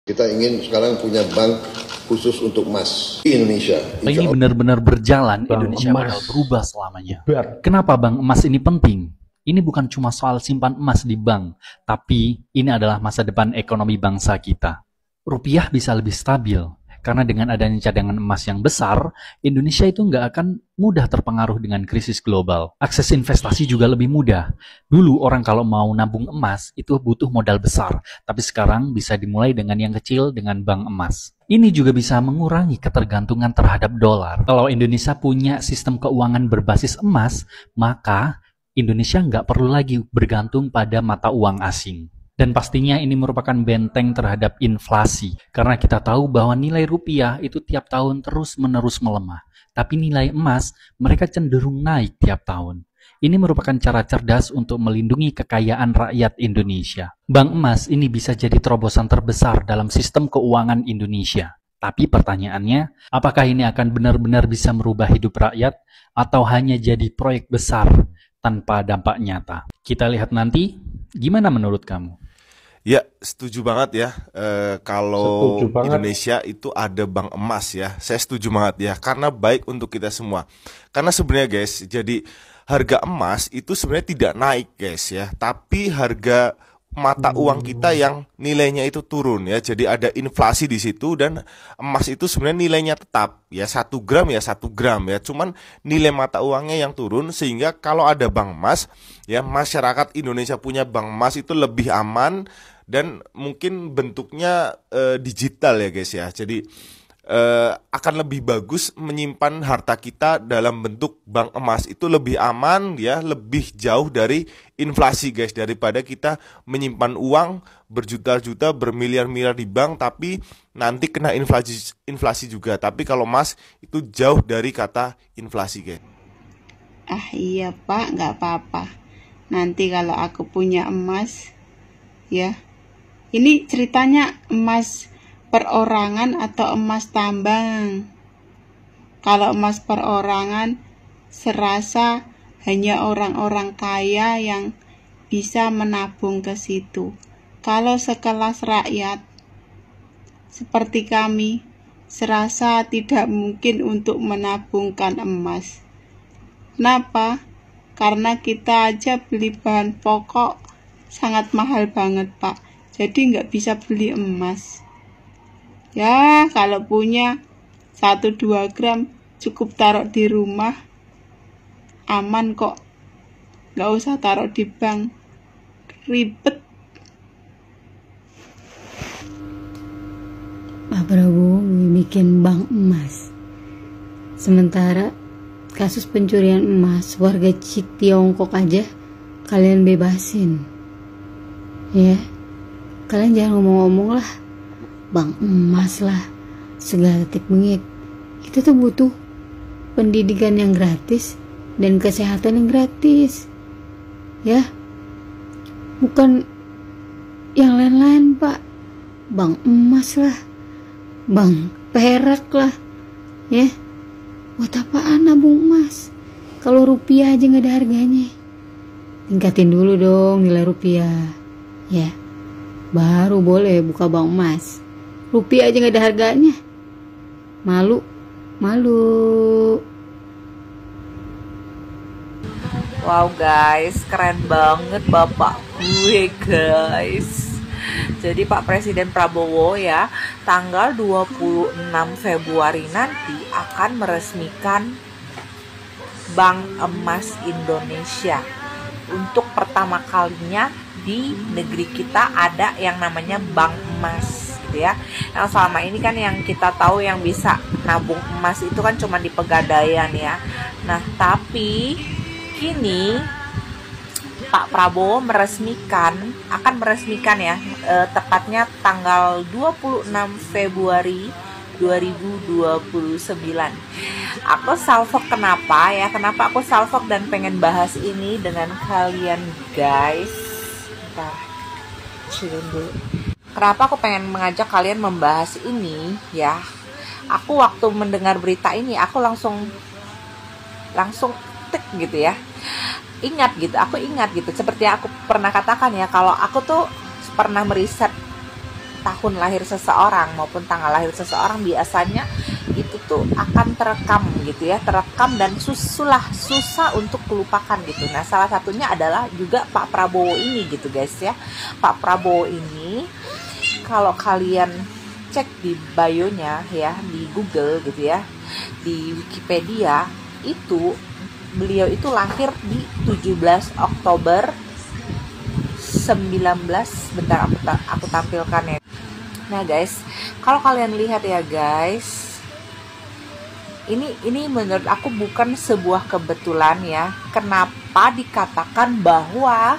Kita ingin sekarang punya bank khusus untuk emas di Indonesia. Ini benar-benar berjalan, Bank Indonesia emas bakal berubah selamanya. Bar. Kenapa bank emas ini penting? Ini bukan cuma soal simpan emas di bank, tapi ini adalah masa depan ekonomi bangsa kita. Rupiah bisa lebih stabil, karena dengan adanya cadangan emas yang besar, Indonesia itu nggak akan mudah terpengaruh dengan krisis global. Akses investasi juga lebih mudah. Dulu orang kalau mau nabung emas itu butuh modal besar, tapi sekarang bisa dimulai dengan yang kecil dengan bank emas. Ini juga bisa mengurangi ketergantungan terhadap dolar. Kalau Indonesia punya sistem keuangan berbasis emas, maka Indonesia nggak perlu lagi bergantung pada mata uang asing. Dan pastinya ini merupakan benteng terhadap inflasi, karena kita tahu bahwa nilai rupiah itu tiap tahun terus-menerus melemah. Tapi nilai emas, mereka cenderung naik tiap tahun. Ini merupakan cara cerdas untuk melindungi kekayaan rakyat Indonesia. Bank emas ini bisa jadi terobosan terbesar dalam sistem keuangan Indonesia. Tapi pertanyaannya, apakah ini akan benar-benar bisa merubah hidup rakyat, atau hanya jadi proyek besar tanpa dampak nyata? Kita lihat nanti, gimana menurut kamu? Ya, setuju banget ya. Kalau Setuju banget. Indonesia itu ada bank emas ya, saya setuju banget ya, karena baik untuk kita semua. Karena sebenarnya guys, jadi harga emas itu sebenarnya tidak naik guys ya, tapi harga mata uang kita yang nilainya itu turun ya. Jadi ada inflasi di situ, dan emas itu sebenarnya nilainya tetap ya, 1 gram ya 1 gram ya. Cuman nilai mata uangnya yang turun, sehingga kalau ada bank emas ya, masyarakat Indonesia punya bank emas itu lebih aman, dan mungkin bentuknya digital ya guys ya. Jadi akan lebih bagus menyimpan harta kita dalam bentuk bank emas, itu lebih aman ya, lebih jauh dari inflasi guys, daripada kita menyimpan uang berjuta-juta, bermiliar-miliar di bank tapi nanti kena inflasi juga. Tapi kalau emas itu jauh dari kata inflasi guys. Ah iya Pak, nggak apa-apa. Nanti kalau aku punya emas, ya. Ini ceritanya emas perorangan atau emas tambang. Kalau emas perorangan, serasa hanya orang-orang kaya yang bisa menabung ke situ. Kalau sekelas rakyat seperti kami, serasa tidak mungkin untuk menabungkan emas. Kenapa? Karena kita aja beli bahan pokok sangat mahal banget Pak. Jadi nggak bisa beli emas. Ya, kalau punya 1-2 gram cukup taruh di rumah, aman kok. Nggak usah taruh di bank, ribet. Pak Prabowo bikin bank emas. Sementara kasus pencurian emas warga Tiongkok aja kalian bebasin. Ya, kalian jangan ngomong-ngomong lah. Bank emas lah, segala bengek. Kita tuh butuh pendidikan yang gratis dan kesehatan yang gratis. Ya, bukan yang lain-lain Pak. Bank emas lah, bank perak lah. Ya, buat apaan nabung emas kalau rupiah aja gak ada harganya? Tingkatin dulu dong nilai rupiah, ya, baru boleh buka bank emas. Rupiah aja gak ada harganya. Malu. Wow guys, keren banget bapak gue guys. Jadi Pak Presiden Prabowo ya, tanggal 26 Februari nanti akan meresmikan Bank Emas Indonesia. Untuk pertama kalinya di negeri kita ada yang namanya bank emas gitu ya. Yang selama ini kan yang kita tahu yang bisa nabung emas itu kan cuma di Pegadaian ya. Nah, tapi kini Pak Prabowo akan meresmikan ya, tepatnya tanggal 26 Februari 2029. Aku salfok kenapa aku salfok dan pengen bahas ini dengan kalian guys. Bentar, chillin dulu. Kenapa aku pengen mengajak kalian membahas ini ya? Aku waktu mendengar berita ini aku langsung tek gitu ya. Aku ingat gitu. Seperti aku pernah katakan ya, kalau aku tuh pernah meriset tahun lahir seseorang maupun tanggal lahir seseorang biasanya itu tuh akan terekam gitu ya, terekam dan susah untuk kelupakan gitu. Nah, salah satunya adalah juga Pak Prabowo ini gitu guys ya. Pak Prabowo ini kalau kalian cek di bio-nya ya, di Google gitu ya, di Wikipedia, itu beliau itu lahir di 17 Oktober 19, bentar aku tampilkan ya. Nah guys, kalau kalian lihat ya guys, ini menurut aku bukan sebuah kebetulan ya. Kenapa dikatakan bahwa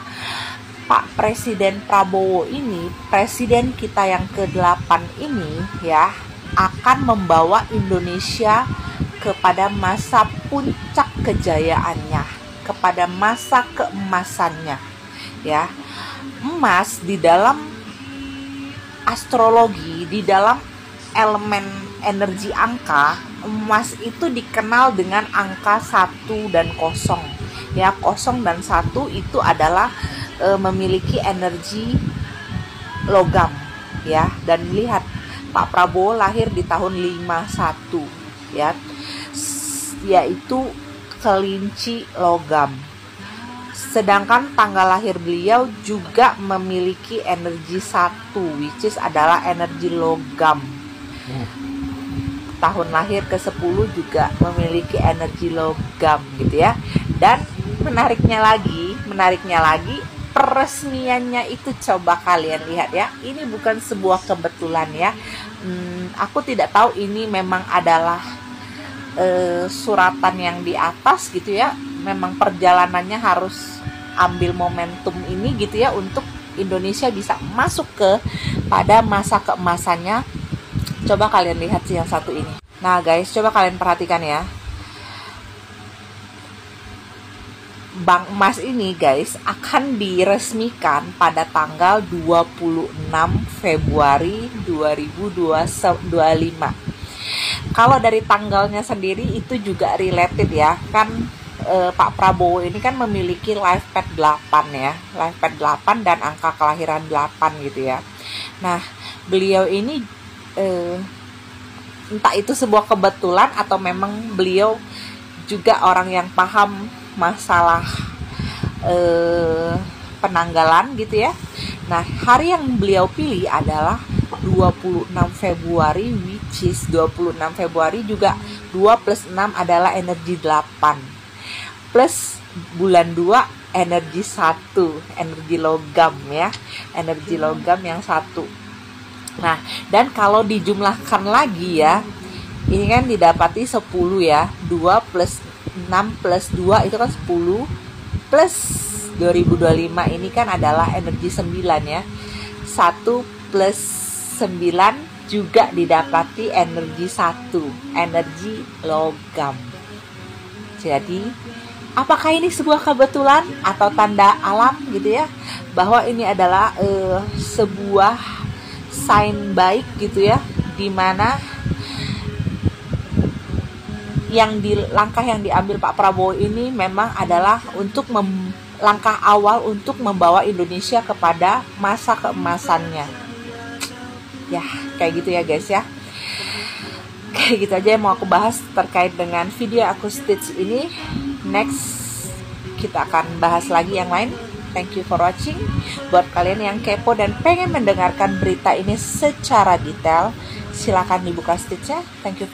Pak Presiden Prabowo ini, presiden kita yang ke-8 ini ya, akan membawa Indonesia kepada masa puncak kejayaannya, kepada masa keemasannya ya. Emas di dalam astrologi, di dalam elemen energi angka, emas itu dikenal dengan angka 1 dan 0 ya. 0 dan 1 itu adalah memiliki energi logam ya. Dan lihat, Pak Prabowo lahir di tahun 51 ya, yaitu kelinci logam. Sedangkan tanggal lahir beliau juga memiliki energi 1, which is adalah energi logam. Tahun lahir ke-10 juga memiliki energi logam gitu ya. Dan menariknya lagi peresmiannya itu coba kalian lihat ya. Ini bukan sebuah kebetulan ya. Aku tidak tahu ini memang adalah suratan yang di atas gitu ya. Memang perjalanannya harus ambil momentum ini gitu ya, untuk Indonesia bisa masuk ke pada masa keemasannya. Coba kalian lihat sih yang satu ini. Nah guys, coba kalian perhatikan ya. Bank emas ini guys akan diresmikan pada tanggal 26 Februari 2025. Kalau dari tanggalnya sendiri itu juga related ya, kan Pak Prabowo ini kan memiliki life path 8 ya, life path 8 dan angka kelahiran 8 gitu ya. Nah, beliau ini entah itu sebuah kebetulan atau memang beliau juga orang yang paham masalah penanggalan gitu ya. Nah, hari yang beliau pilih adalah 26 Februari, which is 26 Februari juga 2 plus 6 adalah energi 8. Plus bulan 2 energi 1, energi logam ya, energi logam yang 1. Nah, dan kalau dijumlahkan lagi ya, ini kan didapati 10 ya, 2 plus 6 plus 2 itu kan 10, plus 2025 ini kan adalah energi 9 ya, 1 plus 9 juga didapati energi 1, energi logam. Jadi apakah ini sebuah kebetulan atau tanda alam gitu ya, bahwa ini adalah sebuah sign baik gitu ya, dimana langkah yang diambil Pak Prabowo ini memang adalah untuk langkah awal untuk membawa Indonesia kepada masa keemasannya. Ya, kayak gitu ya guys ya. Kayak gitu aja yang mau aku bahas terkait dengan video aku stitch ini. Next kita akan bahas lagi yang lain. Thank you for watching. Buat kalian yang kepo dan pengen mendengarkan berita ini secara detail, silakan dibuka stitchnya. Thank you for